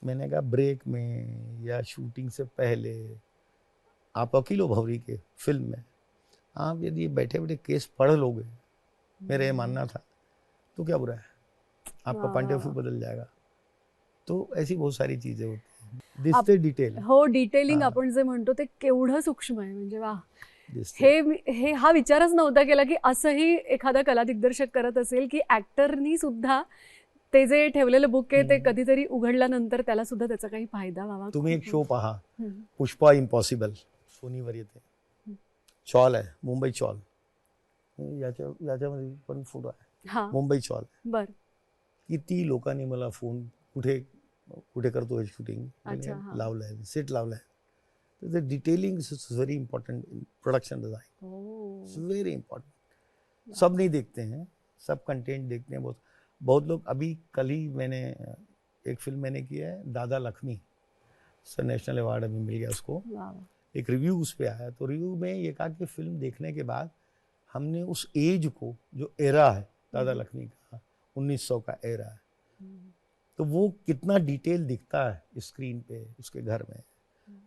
मैंने कहा ब्रेक में या शूटिंग से पहले आप वकील हो भौरी के फिल्म में, आप यदि बैठे बैठे केस पढ़ लोगे, मेरा ये मानना था, तो क्या बुरा है, आपका पॉइंट ऑफ व्यू बदल जाएगा. तो ऐसी बहुत सारी चीजें होती हैं. दिसते डिटेल. हो, डिटेलिंग आपण जे म्हणतो ते केवढं सूक्ष्म आहे. म्हणजे वा, हे हा विचारच नव्हता केला की असंही एखादा कला दिग्दर्शक करत असेल की ऍक्टरनी सुद्धा ते जे ठेवलेलं बुक आहे ते कधीतरी उघडल्यानंतर त्याला सुद्धा त्याचा काही फायदा व्हावा. तुम्ही एक शो पहा, पुष्पा इम्पॉसिबल, सोनीवर येते. चॉल आहे, मुंबई चॉल, याच्यामध्ये पण फोटो आहे, मुंबई चॉल. बर. किती लोकांनी मला फोन, कुठे कुठे करतोय शूटिंग, लावलंय, सेट लावलाय. तो detailing is very important in production design. It's very important. सब नहीं देखते हैं, सब कंटेंट देखते हैं. बहुत बहुत लोग. अभी कल ही मैंने एक फिल्म मैंने की है, दादा लक्ष्मी, सर नेशनल अवार्ड अभी मिल गया उसको. एक रिव्यू उस पर आया, तो रिव्यू में ये कहा कि फिल्म देखने के बाद हमने उस एज को, जो एरा है दादा लक्ष्मी का, 1900 का एरा है, तो वो कितना डिटेल दिखता है स्क्रीन पे उसके घर में.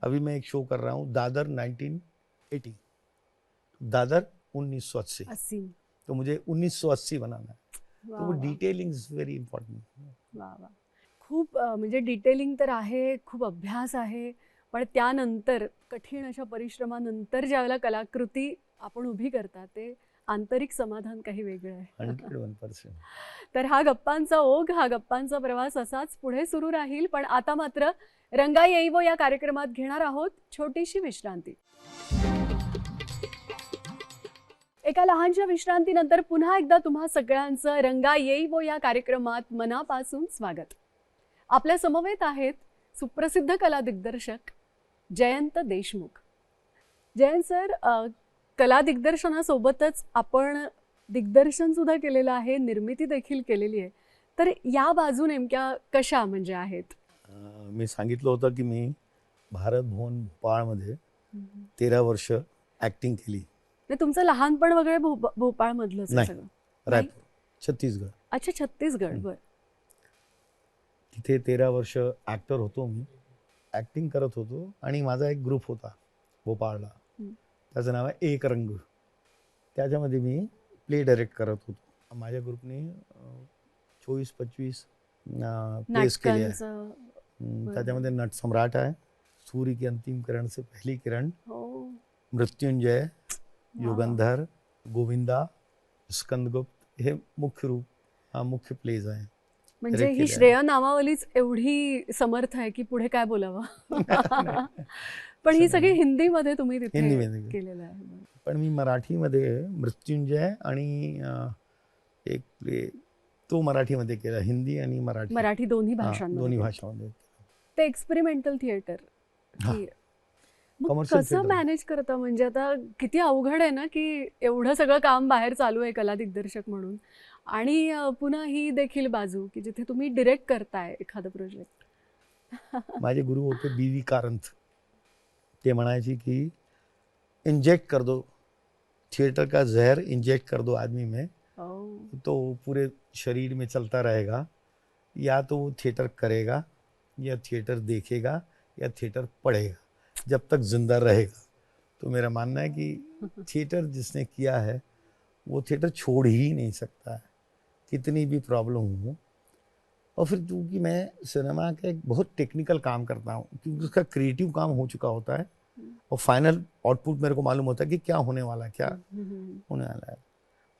अभी मैं एक शो कर रहा हूँ, दादर 1980, दादर 1980, तो मुझे 1980 बनाना है. तो वो डिटेलिंग इज वेरी इम्पॉर्टंट. खूप म्हणजे डिटेलिंग तर आहे, खूप अभ्यास आहे, पण त्यानंतर कठीण अशा परिश्रमानंतर ज्यावेळेला कलाकृती आपण उभी करता ते आंतरिक समाधान काही वेगळं आहे. 101%. तर हा गप्पांचा ओघ, हा गप्पांचा प्रवास असाच पुढे सुरू राहील. पण आता मात्र रंगा येईवो या कार्यक्रमात घेणार आहोत छोटीशी विश्रांती. एका लहानशा विश्रांतीनंतर पुन्हा एकदा तुम्हा सगळ्यांचं रंगा येईवो या कार्यक्रमात मनापासून स्वागत. आपल्या समवेत आहेत सुप्रसिद्ध कला दिग्दर्शक जयंत देशमुख. जयंत सर, कला दिग्दर्शनासोबतच आपण दिग्दर्शन सुद्धा केलेलं आहे, निर्मिती देखील केलेली आहे. तर या बाजू नेमक्या कशा म्हणजे आहेत? मी सांगितलं होतं की मी भारत भवन भोपाळमध्ये 13 वर्ष ॲक्टिंग केली. तुमचं लहानपण वगैरे भोपाळमधलं सगळं? रायपूर, छत्तीसगड. अच्छा, छत्तीसगड. बर. तिथे 13 वर्ष ॲक्टर होतो मी, ॲक्टिंग करत होतो. आणि माझा एक ग्रुप होता भोपाळला, त्याचं नाव आहे एक रंग. त्याच्यामध्ये मी प्ले डायरेक्ट करत होतो. माझ्या ग्रुपने 24-25 प्लेस केले आहे. नाटकांचं त्याच्यामध्ये नटसम्राट आहे, सूर्य की अंतिम किरण से पहली किरण, हो मृत्युंजय, वा. युगंधर, गोविंदा, स्कंदगुप्त हे मुख्य प्लेज आहे. म्हणजे direct ही केले आहे. श्रेय नामावलीच एवढी समर्थ आहे की पुढे काय बोलावं. पण ही असं सगळी नाही. हिंदीमध्ये तुम्ही तिथे हिंदीमध्ये. केलेलं आहे. पण मी मराठीमध्ये मृत्युंजय आणि एक प्ले तो मराठीमध्ये केला, हिंदी आणि मराठी. मराठी दोन्ही हां, भाषांमध्ये दोन्ही केलं. भाषांमध्ये. ते एक्सपेरिमेंटल थिएटर हां. की मग Commercial कसं theatre. मॅनेज करता? म्हणजे आता किती अवघड आहे ना की एवढं सगळं काम बाहेर चालू आहे कला दिग्दर्शक म्हणून आणि पुन्हा ही देखील बाजू की जिथे तुम्ही डिरेक्ट करताय एखादं प्रोजेक्ट. माझे गुरु होते बी.वी. कारंथ. ते म्हणायचे की इंजेक्ट कर दो, थिएटर का जहर इंजेक्ट कर दो आदमी में, तो पूरे शरीर में चलता रहेगा. या तो वो थिएटर करेगा, या थिएटर देखेगा, या थिएटर पढ़ेगा, जब तक जिंदा रहेगा. तो मेरा मानना है कि थिएटर जिसने किया है वो थिएटर छोड़ ही नहीं सकता है, कितनी भी प्रॉब्लम हो. और फिर क्योंकि मैं सिनेमा का एक बहुत टेक्निकल काम करता हूँ, क्योंकि उसका क्रिएटिव काम हो चुका होता है और फाइनल आउटपुट मेरे को मालूम होता है कि क्या होने वाला है, क्या होने वाला है.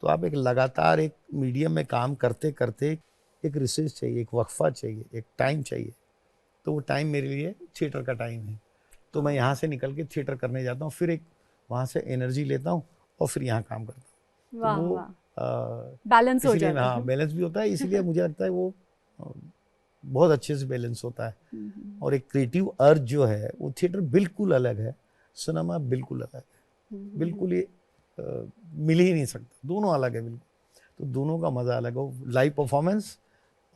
तो आप एक लगातार एक मीडियम में काम करते करते एक रिसर्च चाहिए, एक वक्फा चाहिए, एक टाइम चाहिए. तो वो टाइम मेरे लिए थिएटर का टाइम है. तो मैं यहाँ से निकल के थिएटर करने जाता हूँ, फिर एक वहाँ से एनर्जी लेता हूँ और फिर यहाँ काम करता हूँ. वाह तो वो वाह, बैलेंस हो इसीलिए जाता हाँ है. बैलेंस भी होता है, इसीलिए मुझे लगता है वो बहुत अच्छे से बैलेंस होता है. और एक क्रिएटिव अर्ज जो है वो थिएटर बिल्कुल अलग है, सिनेमा बिल्कुल अलग है. बिल्कुल ये मिल ही नहीं सकता, दोनों अलग है बिल्कुल. तो दोनों का मजा अलग हो, लाइव परफॉर्मेंस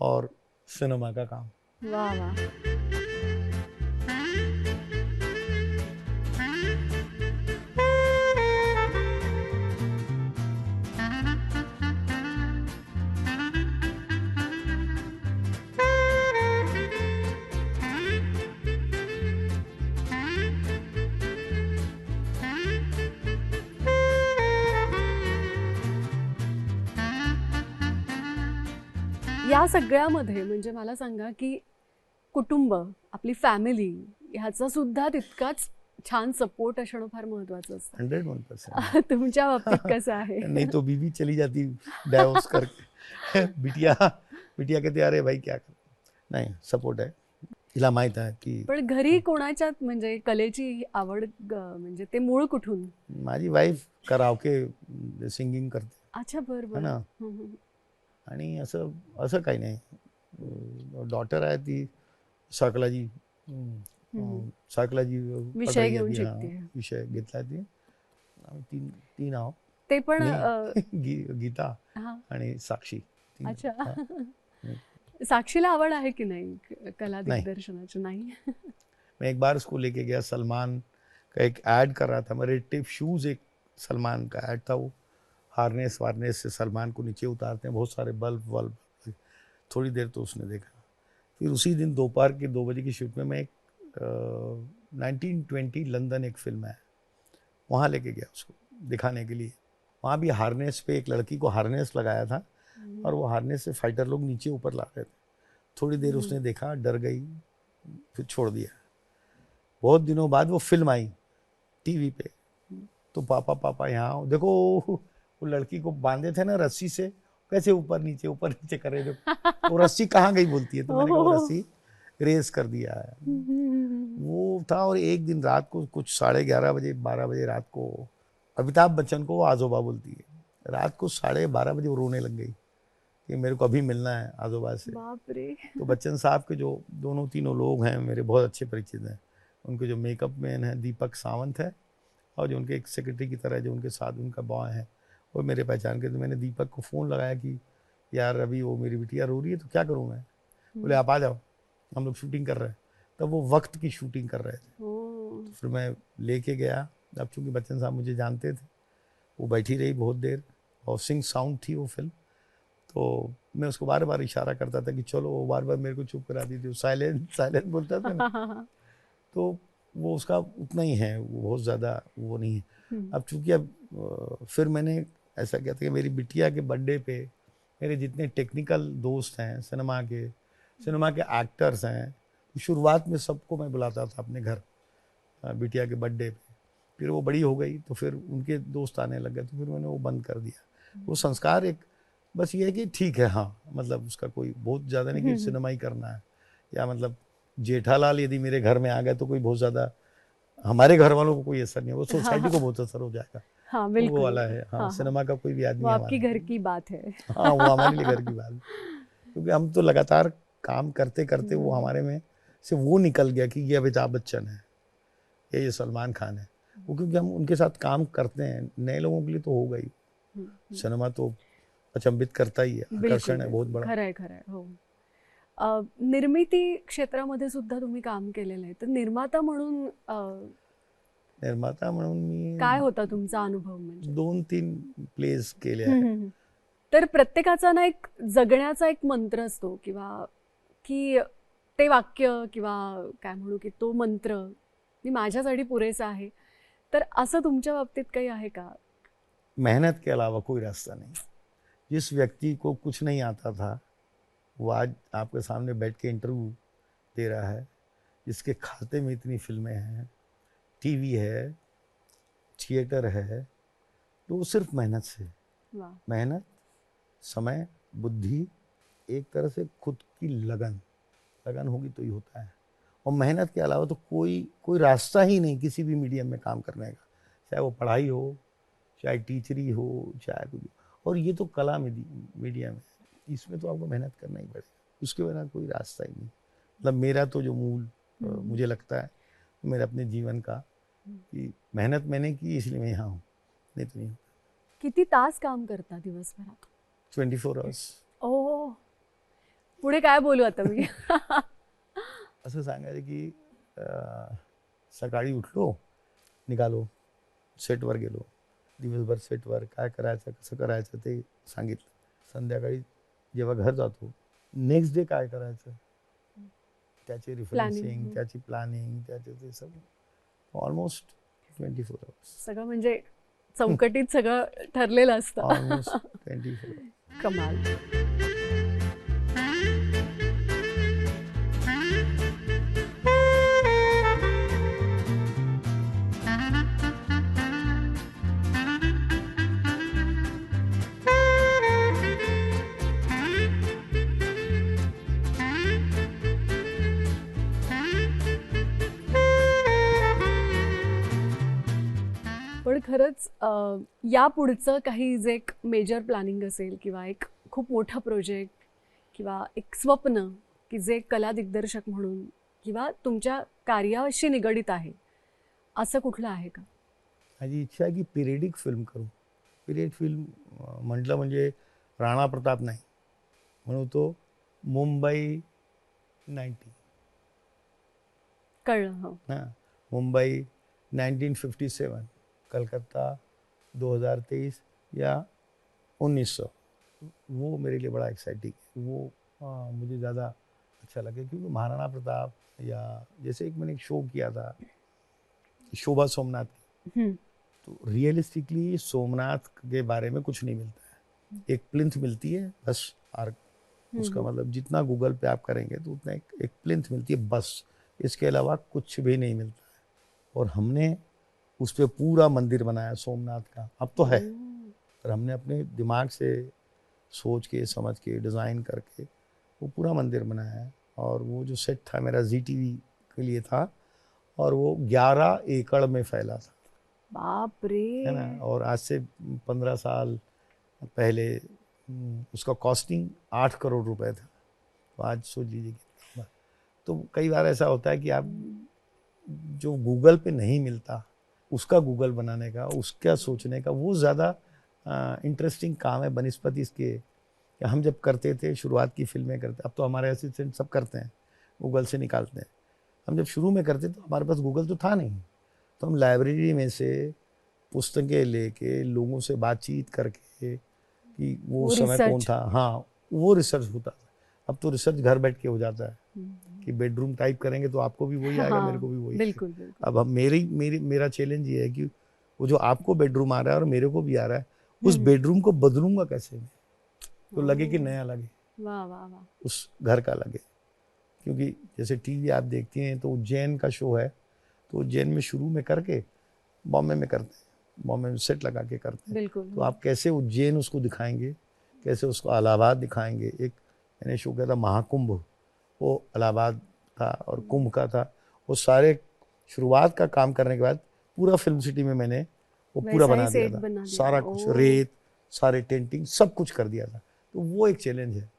और सिनेमा का काम. वाह वाह. या सगळ्यामध्ये म्हणजे मला सांगा की कुटुंब, आपली फॅमिली ह्याचा सुद्धा तितकाच छान सपोर्ट असणं फार महत्वाचं असतं. 101%. तुमच्या बाबतीत कसं आहे? नहीं तो बीवी चली जाती डाइवोर्स करके. बिटिया बिटिया कहती अरे भाई क्या कर. नहीं सपोर्ट आहे, तिला माहित आहे की. पण घरी कोणाच्यात म्हणजे कलेची आवड म्हणजे ते मूळ कुठून? माझी वाईफ कराओके सिंगिंग करते. अच्छा बरं है बरं. ना. आणि असं असं काही नाही. डॉटर आहे ती सायकोलॉजी सायकोलॉजी विषय घेऊन शिकते. विषय घेतला ती. आम्ही तीन आहो. ते पण गीता हा. आणि साक्षी. अच्छा. हाँ. साक्षीला आवड आहे की नाही कला नहीं. दिग्दर्शनाची? नाही. मैं एक बार उसको लेके गया, सलमान का एक ऐड कर रहा था, मैं रेड टेप शूज, एक सलमान का ऐड था. वो हार्नेस वार्नेस से सलमान को नीचे उतारते हैं, बहुत सारे बल्ब वल्ब. थोड़ी देर तो उसने देखा. फिर उसी दिन दोपहर के 2 बजे की शूट में मैं एक 1920 लंदन एक फिल्म है, वहाँ लेके गया उसको दिखाने के लिए. वहाँ भी हार्नेस पे एक लड़की को हार्नेस लगाया था और वो हार्नेस से फाइटर लोग नीचे ऊपर ला रहे थे. थोड़ी देर उसने देखा, डर गई, फिर छोड़ दिया. बहुत दिनों बाद वो फिल्म आई टीवी पे, तो पापा यहाँ आओ, देखो वो लड़की को बांधे थे ना रस्सी से, कैसे ऊपर नीचे कर रहे थे. वो रस्सी कहाँ गई बोलती है, तो मैंने कहा वो रस्सी रेस कर दिया है. वो था. और एक दिन रात को कुछ 11:30 बजे 12 बजे रात को अमिताभ बच्चन को वो आजोबा बोलती है. रात को 12:30 बजे वो रोने लग गई कि मेरे को अभी मिलना है आजोबा से. बाप रे. तो बच्चन साहब के जो तीनों लोग हैं मेरे बहुत अच्छे परिचित हैं. उनके जो मेकअप मैन है दीपक सावंत है, और जो उनके एक सेक्रेटरी की तरह जो उनके साथ उनका बॉय है, वो मेरे पहचान के. तो मैंने दीपक को फ़ोन लगाया कि यार अभी वो मेरी बिटिया रो रही है, तो क्या करूँ मैं. बोले आप आ जाओ, हम लोग शूटिंग कर रहे हैं. तब वो वक्त की शूटिंग कर रहे थे. तो फिर मैं लेके गया. अब चूँकि बच्चन साहब मुझे जानते थे, वो बैठी रही बहुत देर, और सिंग साउंड थी वो फिल्म. तो मैं उसको बार बार इशारा करता था कि चलो, वो बार बार मेरे को चुप कराती थी. साइलेंट बोलता था ना. तो वो उसका उतना ही है, वो बहुत ज़्यादा वो नहीं है. अब चूँकि अब फिर मैंने ऐसा क्या था कि मेरी बिटिया के बर्थडे पे मेरे जितने टेक्निकल दोस्त हैं, सिनेमा के एक्टर्स हैं, शुरुआत में सबको मैं बुलाता था अपने घर बिटिया के बर्थडे पे। फिर वो बड़ी हो गई तो फिर उनके दोस्त आने लग गए, तो फिर मैंने वो बंद कर दिया। वो संस्कार एक बस ये है कि ठीक है, हाँ, मतलब उसका कोई बहुत ज़्यादा नहीं कि सिनेमा ही करना है, या मतलब जेठालाल यदि मेरे घर में आ गए तो कोई बहुत ज़्यादा हमारे घर वालों को कोई असर नहीं है, वो सोसाइटी को बहुत असर हो जाएगा। हाँ वो बिल्कुल। वाला है। हाँ, हाँ हाँ, सिनेमा का कोई भी वो आदमी आपकी हमारा, घर की बात है। हाँ, वो हमारे लिए घर की बात है। क्योंकि हम तो लगातार काम करते करते वो हमारे में से वो निकल गया कि ये अमिताभ बच्चन है, ये सलमान खान है। वो क्योंकि हम उनके साथ काम करते हैं, नए लोगों के लिए तो होगा ही। सिनेमा तो अचंभित करता ही है, बिल्कुल आकर्षण है बहुत बिल्कुल, बड़ा। खरं आहे खरं आहे, हो. निर्मिती क्षेत्रामध्ये सुद्धा तुम्ही काम केलेलं आहे, तर निर्माता म्हणून निर्माता म्हणून काय मी होता तुमचा अनुभव म्हणजे? 2-3 प्लेस केले हम्म, आहे. हम्म, हम्म. तर प्रत्येकाचा ना एक जगण्याचा एक मंत्र असतो, किंवा की ते वाक्य किंवा काय म्हणू की तो मंत्र मी माझ्यासाठी पुरेसा आहे. तर असं तुमच्या बाबतीत काही आहे का? मेहनत के अलावा कोई रास्ता नहीं। जिस व्यक्ति को कुछ नहीं आता था, वो आज आपके सामने बैठ के इंटरव्यू दे रहा है, जिसके खाते में इतनी फिल्में हैं, टीवी है, थिएटर है, तो वो सिर्फ मेहनत से, वाह. मेहनत, समय, बुद्धि, एक तरह से खुद की लगन, लगन होगी तो ही होता है। और मेहनत के अलावा तो कोई कोई रास्ता ही नहीं किसी भी मीडियम में काम करने का, चाहे वो पढ़ाई हो, चाहे टीचरी हो, चाहे कुछ। और ये तो कला मीडियम है, इसमें तो आपको मेहनत करना ही पड़ेगा, उसके बिना कोई रास्ता ही नहीं। मतलब मेरा तो जो मूल मुझे लगता है मेरे अपने जीवन का कि मेहनत मैंने की इसलिए मैं यहाँ हूँ, नहीं तो नहीं। किती तास काम करता दिवसभरात? 24 आवर्स. ओ, पुढे काय बोलू आता मी? असं सांगायचं की सकाळी उठलो, निघालो, सेटवर गेलो, दिवसभर सेटवर काय करायचं कसं करायचं ते सांगितलं. संध्याकाळी जेव्हा घर जातो, नेक्स्ट डे काय करायचं त्याचे रिफरन्सिंग, त्याची प्लॅनिंग, त्याचे ते सगळं ऑलमोस्ट 24 आवर्स. सगळं म्हणजे चौकटीत सगळं ठरलेलं असतं. Almost 24 hours. कमाल. पण खरंच या पुढचं काही जे एक मेजर प्लॅनिंग असेल, किंवा एक खूप मोठा प्रोजेक्ट, किंवा एक स्वप्न की जे कला दिग्दर्शक म्हणून किंवा तुमच्या कार्याशी निगडित आहे, असं कुठलं आहे का? माझी इच्छा आहे की पिरियडिक फिल्म करू. पिरियड फिल्म म्हटलं म्हणजे राणा प्रताप नाही, म्हणू तो मुंबई 90. कळलं. हो. हां, मुंबई 1957, कलकत्ता 2023 या 1900, वो मेरे लिए बड़ा एक्साइटिंग है. वो मुझे ज़्यादा अच्छा लगे क्योंकि महाराणा प्रताप, या जैसे एक मैंने एक शो किया था शोभा सोमनाथ की, हम्म, तो रियलिस्टिकली सोमनाथ के बारे में कुछ नहीं मिलता है. एक प्लिंथ मिलती है बस, आर्क, उसका मतलब जितना गूगल पे आप करेंगे तो उतना एक प्लिंथ मिलती है बस, इसके अलावा कुछ भी नहीं मिलता है. और हमने उस पर पूरा मंदिर बनाया सोमनाथ का. अब तो है, पर हमने अपने दिमाग से सोच के समझ के डिज़ाइन करके वो पूरा मंदिर बनाया है. और वो जो सेट था मेरा ZTV के लिए था, और वो 11 एकड़ में फैला था, बाप रे. है ना. और आज से 15 साल पहले उसका कॉस्टिंग 8 करोड़ रुपए था. तो आज सोच लीजिए कितना. तो कई बार ऐसा होता है कि आप जो गूगल पे नहीं मिलता उसका गूगल बनाने का, उसका सोचने का, वो ज़्यादा इंटरेस्टिंग काम है बनिस्पत इसके. कि हम जब करते थे शुरुआत की फिल्में करते, अब तो हमारे असिस्टेंट सब करते हैं, गूगल से निकालते हैं. हम जब शुरू में करते तो हमारे पास गूगल तो था नहीं, तो हम लाइब्रेरी में से पुस्तकें लेके लोगों से बातचीत करके कि वो समय कौन था, हाँ, वो रिसर्च होता था. अब तो रिसर्च घर बैठ के हो जाता है कि बेडरूम टाइप करेंगे तो आपको भी वही आएगा, मेरे को भी वही. बिल्कुल बिल्कुल. अब हम मेरा चैलेंज ये है कि वो जो आपको बेडरूम आ रहा है और मेरे को भी आ रहा है, उस बेडरूम को बदलूंगा कैसे मैं, तो लगे कि नया लगे, वाह वाह वाह। उस घर का लगे। क्योंकि जैसे टीवी आप देखती हैं तो उज्जैन का शो है, तो उज्जैन में शुरू में करके बॉम्बे में करते हैं, बॉम्बे में सेट लगा के करते हैं। बिल्कुल। तो आप कैसे उज्जैन उसको दिखाएंगे, कैसे उसको इलाहाबाद दिखाएंगे। एक मैंने शो किया था महाकुंभ, वो इलाहाबाद था और कुंभ का था। वो सारे शुरुआत का काम करने के बाद पूरा फिल्म सिटी में मैंने वो पूरा वैसा ही बना दिया सेट था, बना दिया। सारा कुछ, ओह। रेत, सारे टेंटिंग, सब कुछ कर दिया था। तो वो एक चैलेंज है।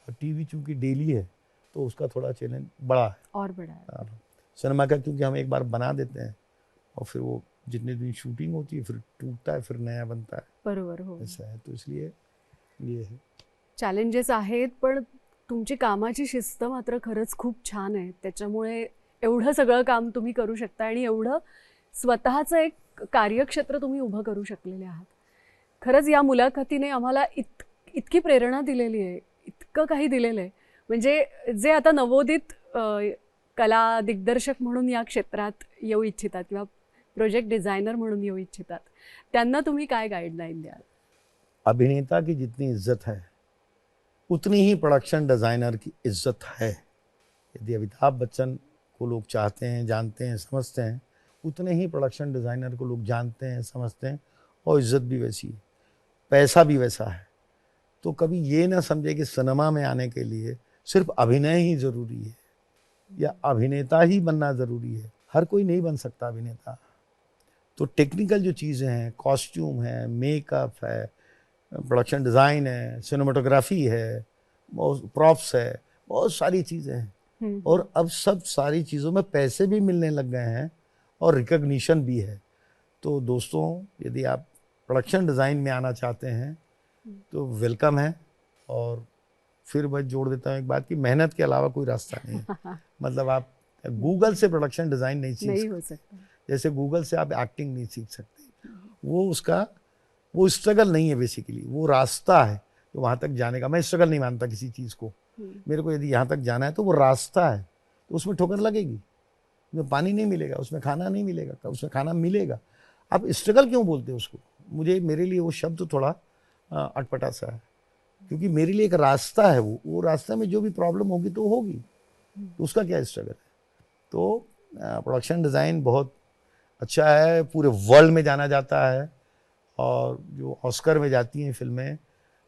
और टीवी चूंकि डेली है तो उसका थोड़ा चैलेंज बड़ा है। और बड़ा है। हाँ। सिनेमा का क्योंकि हम एक बार बना देते हैं और फिर वो जितने दिन शूटिंग होती है फिर टूटता है, फिर नया बनता है, बरोबर हो। ऐसा है। तो इसलिए ये है। चॅलेंजेस आहेत, पण तुमची कामाची शिस्त मात्र खरंच खूप छान आहे. त्याच्यामुळे एवढं सगळं काम तुम्ही करू शकता आणि एवढं स्वतःचं एक कार्यक्षेत्र तुम्ही उभं करू शकलेले आहात. खरंच या मुलाखतीने आम्हाला इतकी प्रेरणा दिलेली आहे, इतकं काही दिलेलं आहे. म्हणजे जे आता नवोदित कला दिग्दर्शक म्हणून या क्षेत्रात येऊ इच्छितात किंवा प्रोजेक्ट डिझायनर म्हणून येऊ इच्छितात, त्यांना तुम्ही काय गाईडलाईन द्याल? अभिनेता की जितनी इज्जत है उतनी ही प्रोडक्शन डिज़ाइनर की इज्जत है। यदि अमिताभ बच्चन को लोग चाहते हैं, जानते हैं, समझते हैं, उतने ही प्रोडक्शन डिज़ाइनर को लोग जानते हैं, समझते हैं और इज्जत भी वैसी है, पैसा भी वैसा है। तो कभी ये ना समझे कि सिनेमा में आने के लिए सिर्फ अभिनय ही ज़रूरी है या अभिनेता ही बनना ज़रूरी है। हर कोई नहीं बन सकता अभिनेता। तो टेक्निकल जो चीज़ें हैं, कॉस्ट्यूम है, मेकअप है, प्रोडक्शन डिज़ाइन है, सिनेमाटोग्राफी है, प्रॉप्स है, बहुत सारी चीज़ें हैं। और अब सब सारी चीज़ों में पैसे भी मिलने लग गए हैं और रिकग्निशन भी है। तो दोस्तों, यदि आप प्रोडक्शन डिज़ाइन में आना चाहते हैं तो वेलकम है। और फिर मैं जोड़ देता हूँ एक बात कि मेहनत के अलावा कोई रास्ता नहीं है। मतलब आप गूगल से प्रोडक्शन डिज़ाइन नहीं सीख नहीं हो सकते, सकता। जैसे गूगल से आप एक्टिंग नहीं सीख सकते। वो स्ट्रगल नहीं है, बेसिकली वो रास्ता है तो वहाँ तक जाने का। मैं स्ट्रगल नहीं मानता किसी चीज़ को। मेरे को यदि यहाँ तक जाना है तो वो रास्ता है, तो उसमें ठोकर लगेगी, उसमें पानी नहीं मिलेगा, उसमें खाना नहीं मिलेगा, उसमें खाना मिलेगा। आप स्ट्रगल क्यों बोलते हो उसको? मेरे लिए वो शब्द थोड़ा अटपटा सा है, क्योंकि मेरे लिए एक रास्ता है। वो रास्ते में जो भी प्रॉब्लम होगी तो होगी, तो उसका क्या स्ट्रगल है। तो प्रोडक्शन डिज़ाइन बहुत अच्छा है, पूरे वर्ल्ड में जाना जाता है। और जो ऑस्कर में जाती हैं फिल्में,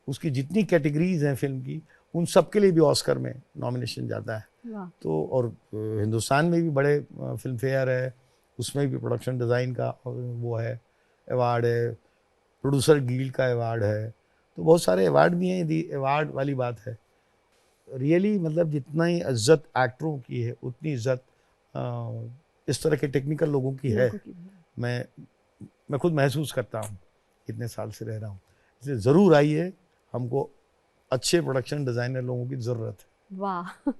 उसकी जितनी कैटेगरीज हैं फिल्म की, उन सब के लिए भी ऑस्कर में नॉमिनेशन जाता है। तो और हिंदुस्तान में भी बड़े फिल्म फेयर है, उसमें भी प्रोडक्शन डिज़ाइन का वो है, अवार्ड है, प्रोड्यूसर गिल्ड का अवार्ड है। तो बहुत सारे अवार्ड भी हैं। यदि अवार्ड वाली बात है, रियली मतलब जितना ही इज्जत एक्टरों की है उतनी इज्जत इस तरह के टेक्निकल लोगों की है। मैं खुद महसूस करता हूँ, इतने साल से रह रहा हूँ। इसलिए ज़रूर आइए, हमको अच्छे प्रोडक्शन डिझायनर लोगों की ज़रूरत है। वाह,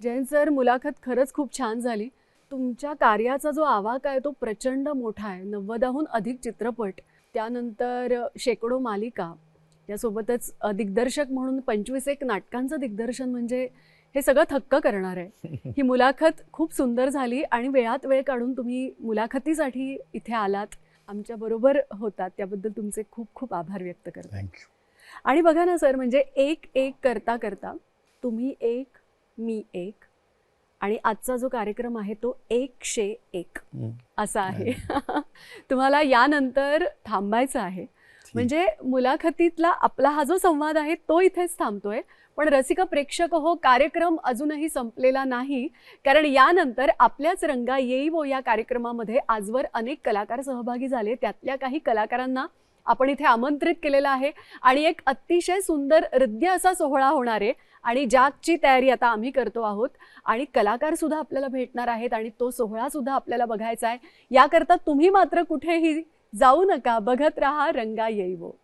जयंत सर, मुलाखत खरंच खूप छान झाली. तुमच्या कार्याचा जो आवाका आहे तो प्रचंड मोठा आहे. 90हून अधिक चित्रपट, त्यानंतर शेकडो मालिका, यासोबतच दिग्दर्शक म्हणून 25 नाटकांचं दिग्दर्शन, म्हणजे हे सगळं थक्क करणार आहे. ही मुलाखत खूप सुंदर झाली आणि वेळात वेळ काढून तुम्ही मुलाखतीसाठी इथे आलात, आमच्याबरोबर होतात, त्याबद्दल तुमचे खूप खूप आभार व्यक्त करते. थँक्यू. आणि बघा ना सर, म्हणजे एक एक करता करता तुम्ही एक, मी एक, आणि आजचा जो कार्यक्रम आहे तो 101 असा आहे. तुम्हाला यानंतर थांबायचं आहे. म्हणजे मुलाखतीतला आपला हा जो संवाद आहे तो इथेच थांबतोय. पण रसिक प्रेक्षक हो, कार्यक्रम अजूनही संपलेला नाही, कारण यानंतर आपल्याच रंगा येईवो या कार्यक्रमामध्ये आजवर अनेक कलाकार सहभागी झाले. त्यातल्या काही कलाकारांना आपण इथे आमंत्रित केलेलं आहे आणि एक अतिशय सुंदर हृदय असा सोहळा होणार आहे आणि ज्याची तयारी आता आम्ही करतो आहोत आणि कलाकार सुद्धा आपल्याला भेटणार आहेत आणि तो सोहळा सुद्धा आपल्याला बघायचा आहे. याकरता तुम्ही मात्र कुठेही जाऊ नका, बघत राहा रंगा येईवो.